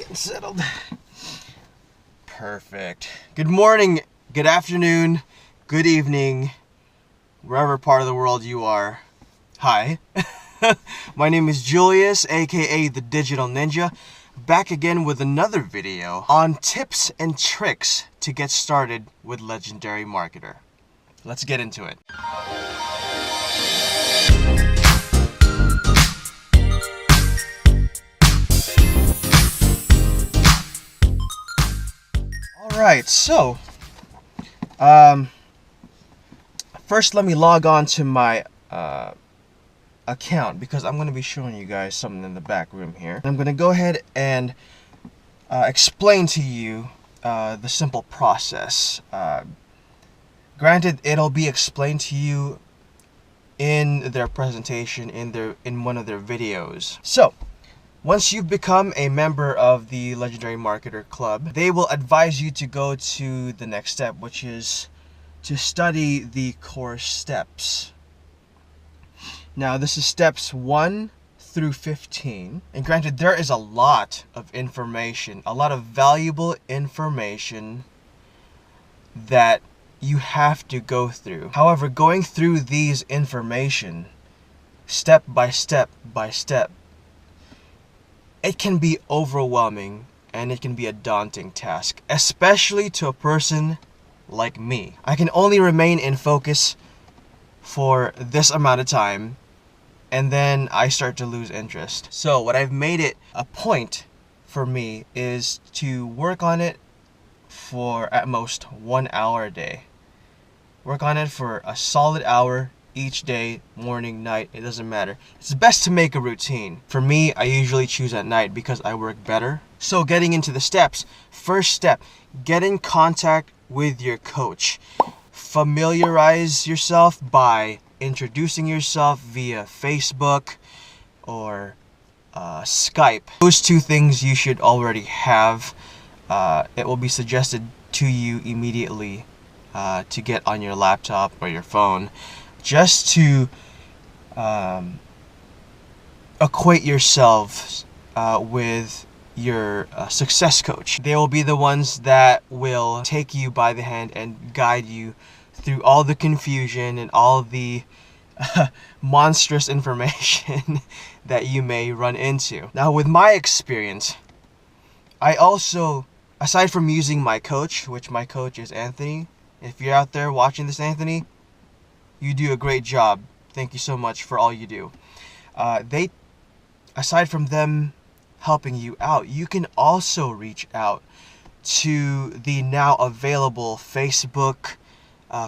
Getting settled. Perfect. Good morning, good afternoon, good evening, wherever part of the world you are. Hi. My name is Julius, aka the Digital Ninja, back again with another video on tips and tricks to get started with Legendary Marketer. Let's get into it. Alright, so first let me log on to my account because I'm going to be showing you guys something in the back room here. I'm going to go ahead and explain to you the simple process. Granted, it'll be explained to you in their presentation, in one of their videos. So, once you've become a member of the Legendary Marketer Club, they will advise you to go to the next step, which is to study the course steps. Now, this is steps 1 through 15. And granted, there is a lot of information, a lot of valuable information that you have to go through. However, going through these information, step by step by step, it can be overwhelming and it can be a daunting task, especially to a person like me. I can only remain in focus for this amount of time and then I start to lose interest. So what I've made it a point for me is to work on it for at most 1 hour a day. Work on it for a solid hour each day, morning, night, it doesn't matter. It's best to make a routine. For me, I usually choose at night because I work better. So getting into the steps, first step, get in contact with your coach. Familiarize yourself by introducing yourself via Facebook or Skype. Those two things you should already have. It will be suggested to you immediately to get on your laptop or your phone, just to equate yourselves with your success coach. They will be the ones that will take you by the hand and guide you through all the confusion and all the monstrous information that you may run into. Now, with my experience, I also, aside from using my coach, which my coach is Anthony. If you're out there watching this, Anthony, you do a great job. Thank you so much for all you do. Aside from them helping you out, you can also reach out to the now available Facebook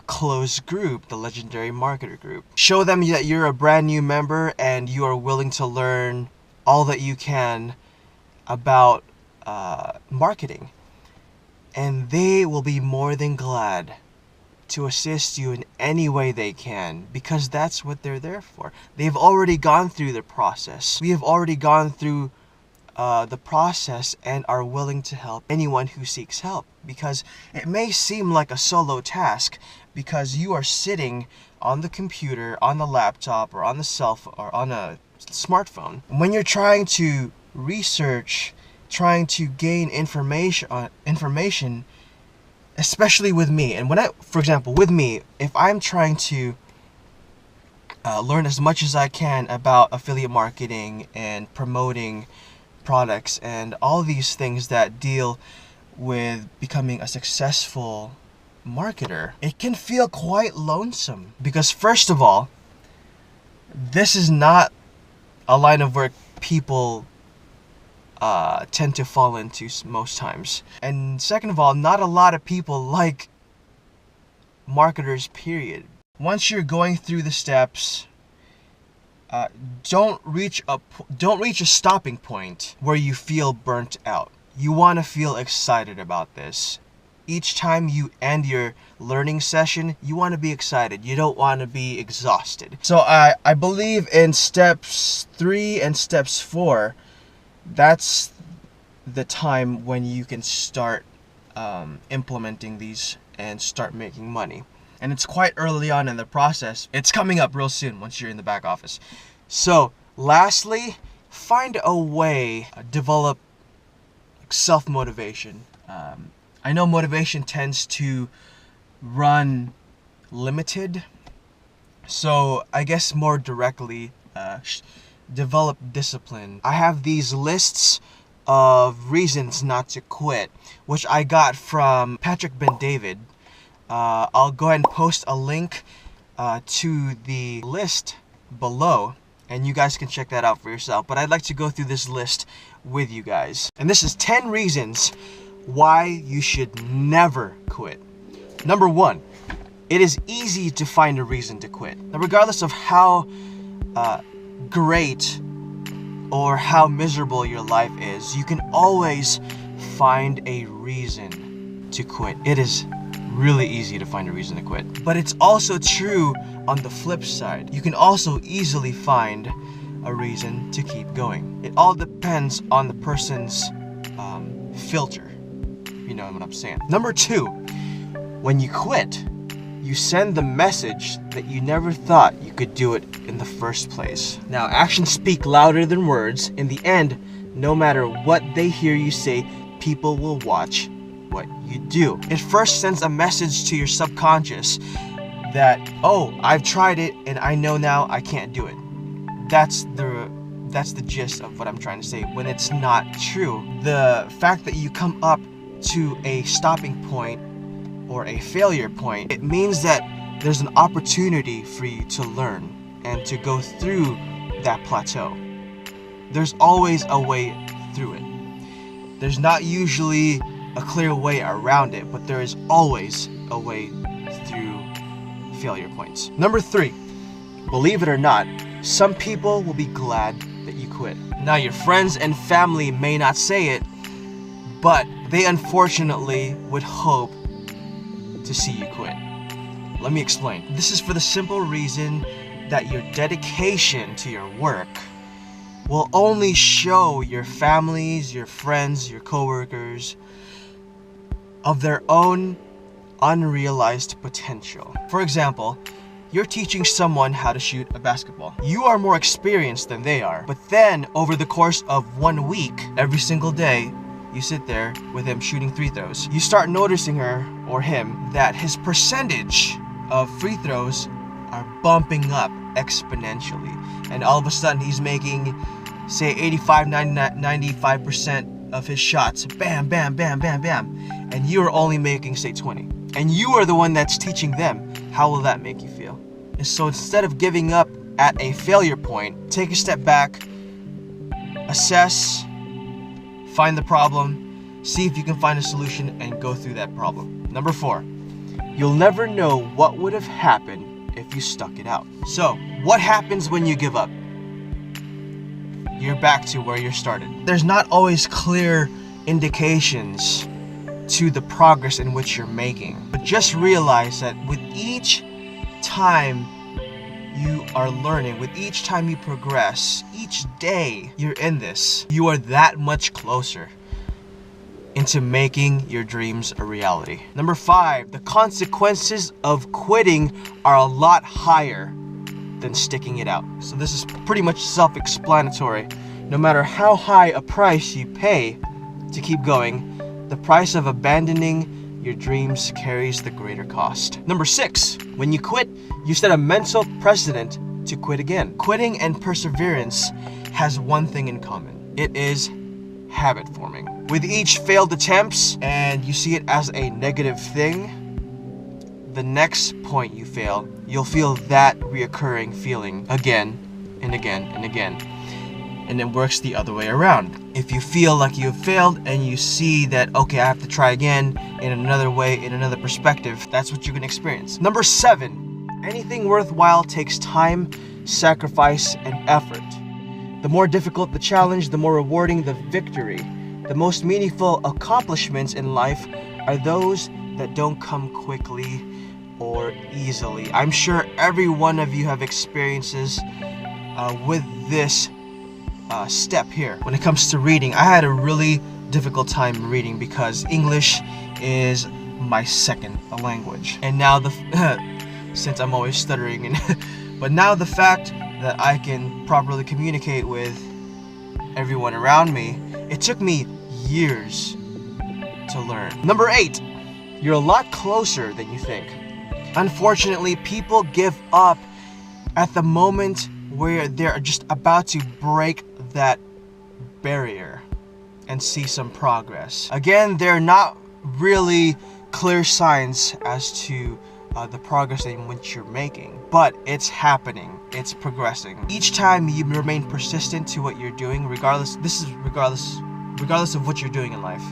closed group, the Legendary Marketer group. Show them that you're a brand new member and you are willing to learn all that you can about marketing. And they will be more than glad to assist you in any way they can, because that's what they're there for. They've already gone through the process. We have already gone through the process and are willing to help anyone who seeks help, because it may seem like a solo task because you are sitting on the computer, on the laptop, or on the cell phone, or on a smartphone. When you're trying to research, trying to gain information, especially with me, and for example, with me, if I'm trying to learn as much as I can about affiliate marketing and promoting products and all these things that deal with becoming a successful marketer, it can feel quite lonesome because, first of all, this is not a line of work people tend to fall into most times. And second of all, not a lot of people like marketers, period. Once you're going through the steps, don't reach a stopping point where you feel burnt out. You want to feel excited about this. Each time you end your learning session, you want to be excited. You don't want to be exhausted. So I believe in steps 3 and steps 4, that's the time when you can start implementing these and start making money. And it's quite early on in the process. It's coming up real soon once you're in the back office. So lastly, find a way, develop self-motivation. I know motivation tends to run limited, so I guess more directly, develop discipline. I have these lists of reasons not to quit, which I got from Patrick Ben David. I'll go ahead and post a link to the list below, and you guys can check that out for yourself. But I'd like to go through this list with you guys. And this is 10 reasons why you should never quit. Number 1, it is easy to find a reason to quit. Now, regardless of how great or how miserable your life is, you can always find a reason to quit. It is really easy to find a reason to quit. But it's also true on the flip side. You can also easily find a reason to keep going. It all depends on the person's filter. You know what I'm saying. Number 2, when you quit, you send the message that you never thought you could do it in the first place. Now, actions speak louder than words. In the end, no matter what they hear you say, people will watch what you do. It first sends a message to your subconscious that, oh, I've tried it and I know now I can't do it. That's the gist of what I'm trying to say, when it's not true. The fact that you come up to a stopping point or a failure point, it means that there's an opportunity for you to learn and to go through that plateau. There's always a way through it. There's not usually a clear way around it, but there is always a way through failure points. Number 3, believe it or not, some people will be glad that you quit. Now, your friends and family may not say it, but they unfortunately would hope to see you quit. Let me explain. This is for the simple reason that your dedication to your work will only show your families, your friends, your coworkers of their own unrealized potential. For example, you're teaching someone how to shoot a basketball. You are more experienced than they are, but then over the course of 1 week, every single day, you sit there with him shooting free throws. You start noticing her or him that his percentage of free throws are bumping up exponentially. And all of a sudden he's making, say, 85, 95% of his shots. Bam, bam, bam, bam, bam. And you are only making, say, 20. And you are the one that's teaching them. How will that make you feel? And so instead of giving up at a failure point, take a step back, assess, find the problem, see if you can find a solution, and go through that problem. Number 4, you'll never know what would have happened if you stuck it out. So, what happens when you give up? You're back to where you started. There's not always clear indications to the progress in which you're making. But just realize that with each time you are learning, with each time you progress, each day you're in this, you are that much closer into making your dreams a reality. Number 5, the consequences of quitting are a lot higher than sticking it out. So this is pretty much self-explanatory. No matter how high a price you pay to keep going, the price of abandoning your dreams carries the greater cost. Number 6, when you quit, you set a mental precedent to quit again. Quitting and perseverance has one thing in common. It is habit forming. With each failed attempts, and you see it as a negative thing, the next point you fail, you'll feel that reoccurring feeling again and again and again. And it works the other way around. If you feel like you have failed and you see that, okay, I have to try again in another way, in another perspective, that's what you're gonna experience. Number 7, anything worthwhile takes time, sacrifice, and effort. The more difficult the challenge, the more rewarding the victory. The most meaningful accomplishments in life are those that don't come quickly or easily. I'm sure every one of you have experiences with this step here. When it comes to reading, I had a really difficult time reading because English is my second language. And now since I'm always stuttering, but now the fact that I can properly communicate with everyone around me, it took me years to learn. Number 8, you're a lot closer than you think. Unfortunately, people give up at the moment where they're just about to break that barrier and see some progress. Again, they're not really clear signs as to the progress in which you're making, but it's happening, it's progressing. Each time you remain persistent to what you're doing, regardless of what you're doing in life,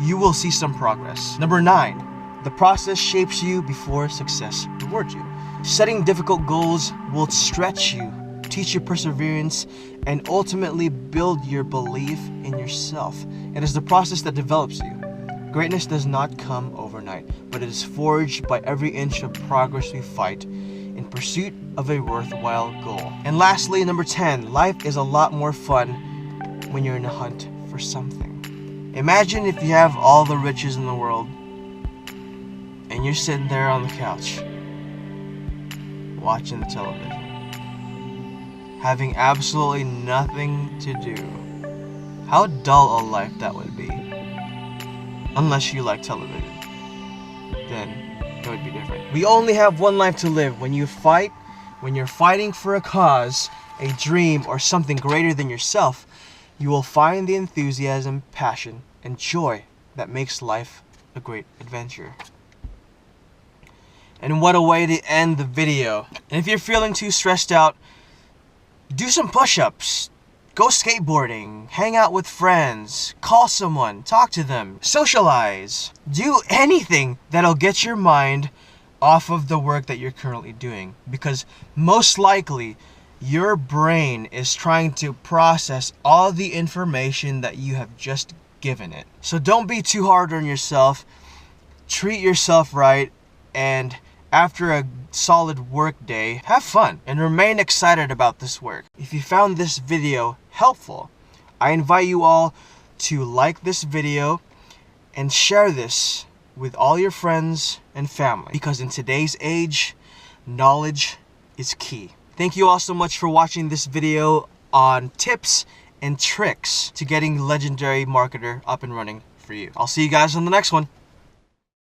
you will see some progress. Number 9, the process shapes you before success rewards you. Setting difficult goals will stretch you, teach you perseverance, and ultimately build your belief in yourself. It is the process that develops you. Greatness does not come overnight, but it is forged by every inch of progress we fight in pursuit of a worthwhile goal. And lastly, number 10, life is a lot more fun when you're in a hunt for something. Imagine if you have all the riches in the world and you're sitting there on the couch watching the television, having absolutely nothing to do. How dull a life that would be. Unless you like television, then it would be different. We only have one life to live. When you're fighting for a cause, a dream, or something greater than yourself, you will find the enthusiasm, passion, and joy that makes life a great adventure. And what a way to end the video. And if you're feeling too stressed out, do some push-ups. Go skateboarding, hang out with friends, call someone, talk to them, socialize. Do anything that'll get your mind off of the work that you're currently doing. Because most likely, your brain is trying to process all the information that you have just given it. So don't be too hard on yourself. Treat yourself right, and after a solid work day, have fun and remain excited about this work. If you found this video helpful, I invite you all to like this video and share this with all your friends and family, because in today's age, knowledge is key. Thank you all so much for watching this video on tips and tricks to getting Legendary Marketer up and running for you. I'll see you guys on the next one.